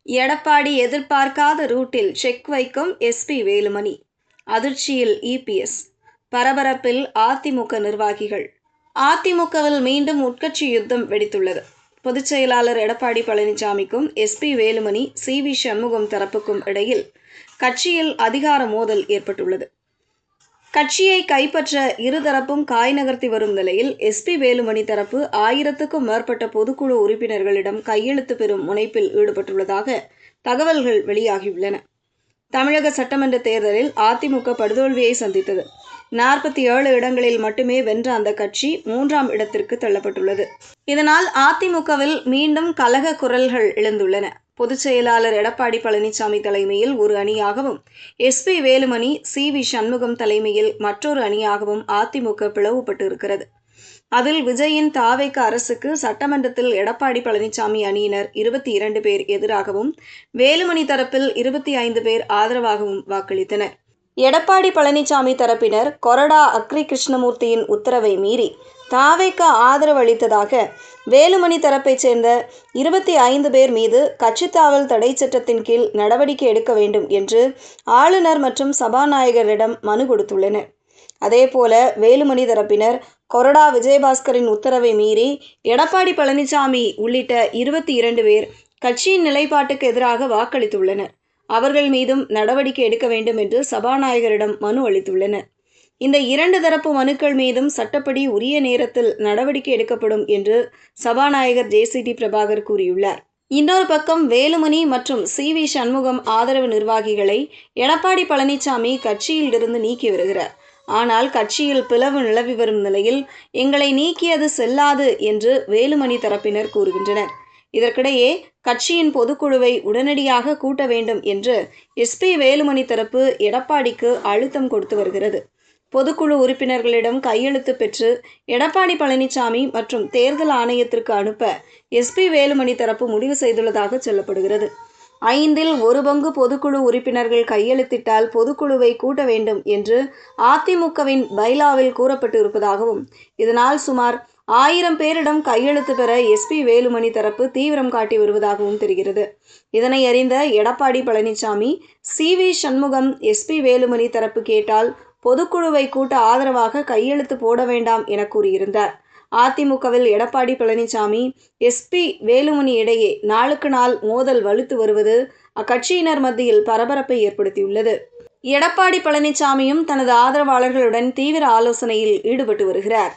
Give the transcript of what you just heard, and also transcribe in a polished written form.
எடப்பாடி எதிர்பார்க்காத ரூட்டில் செக் வைக்கும் எஸ்பி வேலுமணி. அதிர்ச்சியில் இபிஎஸ். பரபரப்பில் அதிமுக நிர்வாகிகள். அதிமுகவில் மீண்டும் உட்கட்சி யுத்தம் வெடித்துள்ளது. பொதுச் செயலாளர் எடப்பாடி பழனிசாமிக்கும் எஸ்பி வேலுமணி, சி.வி. சண்முகம் தரப்புக்கும் இடையில் கட்சியில் அதிகார மோதல் ஏற்பட்டுள்ளது. கட்சியை கைப்பற்ற இருதரப்பும் காய் நகர்த்தி வரும் நிலையில் எஸ்பி வேலுமணி தரப்பு 1000க்கும் மேற்பட்ட பொதுக்குழு உறுப்பினர்களிடம் கையெழுத்து பெறும் முனைப்பில் ஈடுபட்டுள்ளதாக தகவல்கள் வெளியாகியுள்ளன. தமிழக சட்டமன்ற தேர்தலில் அதிமுக படுதோல்வியை சந்தித்தது. 47 இடங்களில் மட்டுமே வென்ற அந்த கட்சி 3ஆம் இடத்திற்கு தள்ளப்பட்டுள்ளது. இதனால் அதிமுகவில் மீண்டும் கலக குரல்கள் எழுந்துள்ளன. பொதுச் செயலாளர் எடப்பாடி பழனிசாமி தலைமையில் ஒரு அணியாகவும், எஸ்பி வேலுமணி, சி.வி. சண்முகம் தலைமையில் மற்றொரு அணியாகவும் அதிமுக பிளவுபட்டு இருக்கிறது. அதில் விஜயின் தாவேக அரசுக்கு சட்டமன்றத்தில் எடப்பாடி பழனிசாமி அணியினர் 22 பேர் எதிராகவும், வேலுமணி தரப்பில் 25 பேர் ஆதரவாகவும் வாக்களித்தனர். எடப்பாடி பழனிசாமி தரப்பினர் கொறடா அக்ரி கிருஷ்ணமூர்த்தியின் உத்தரவை மீறி தாவேக ஆதரவு அளித்ததாக வேலுமணி தரப்பைச் சேர்ந்த 25 பேர் மீது கட்சித்தாவல் தடை சட்டத்தின் கீழ் நடவடிக்கை எடுக்க வேண்டும் என்று ஆளுநர் மற்றும் சபாநாயகரிடம் மனு கொடுத்துள்ளனர். அதேபோல வேலுமணி தரப்பினர் கொறடா விஜயபாஸ்கரின் உத்தரவை மீறி எடப்பாடி பழனிசாமி உள்ளிட்ட 22 பேர் கட்சியின் நிலைப்பாட்டுக்கு எதிராக வாக்களித்துள்ளனர். அவர்கள் மீதும் நடவடிக்கை எடுக்க வேண்டும் என்று சபாநாயகரிடம் மனு அளித்துள்ளனர். இந்த 2 தரப்பு மனுக்கள் மீதும் சட்டப்படி உரிய நேரத்தில் நடவடிக்கை எடுக்கப்படும் என்று சபாநாயகர் ஜே.சி.டி. பிரபாகர் கூறியுள்ளார். இன்னொரு பக்கம் வேலுமணி மற்றும் சி.வி. சண்முகம் ஆதரவு நிர்வாகிகளை எடப்பாடி பழனிசாமி கட்சியில் இருந்து நீக்கி வருகிறார். ஆனால் கட்சியில் பிளவு நிலவி வரும் நிலையில் எங்களை நீக்கியது செல்லாது என்று வேலுமணி தரப்பினர் கூறுகின்றனர். இதற்கிடையே கட்சியின் பொதுக்குழுவை உடனடியாக கூட்ட வேண்டும் என்று எஸ்பி வேலுமணி தரப்பு எடப்பாடிக்கு அழுத்தம் கொடுத்து வருகிறது. பொதுக்குழு உறுப்பினர்களிடம் கையெழுத்து பெற்று எடப்பாடி பழனிசாமி மற்றும் தேர்தல் ஆணையத்திற்கு அனுப்ப எஸ்பி வேலுமணி தரப்பு முடிவு செய்துள்ளதாக சொல்லப்படுகிறது. 5இல் 1 பங்கு பொதுக்குழு உறுப்பினர்கள் கையெழுத்திட்டால் பொதுக்குழுவை கூட்ட வேண்டும் என்று அதிமுகவின் பைலாவில் கூறப்பட்டு இருப்பதாகவும், இதனால் சுமார் 1000 பேரிடம் கையெழுத்து பெற எஸ்பி வேலுமணி தரப்பு தீவிரம் காட்டி வருவதாகவும் தெரிகிறது. இதனை அறிந்த எடப்பாடி பழனிசாமி, சி.வி. சண்முகம் எஸ்பி வேலுமணி தரப்பு கேட்டால் பொதுக்குழுவை கூட்ட ஆதரவாக கையெழுத்து போட வேண்டாம் என கூறியிருந்தார். அதிமுகவில் எடப்பாடி பழனிசாமி, எஸ்பி வேலுமணி இடையே நாளுக்கு நாள் மோதல் வலுத்து வருவது அக்கட்சியினர் மத்தியில் பரபரப்பை ஏற்படுத்தியுள்ளது. எடப்பாடி பழனிசாமியும் தனது ஆதரவாளர்களுடன் தீவிர ஆலோசனையில் ஈடுபட்டு வருகிறார்.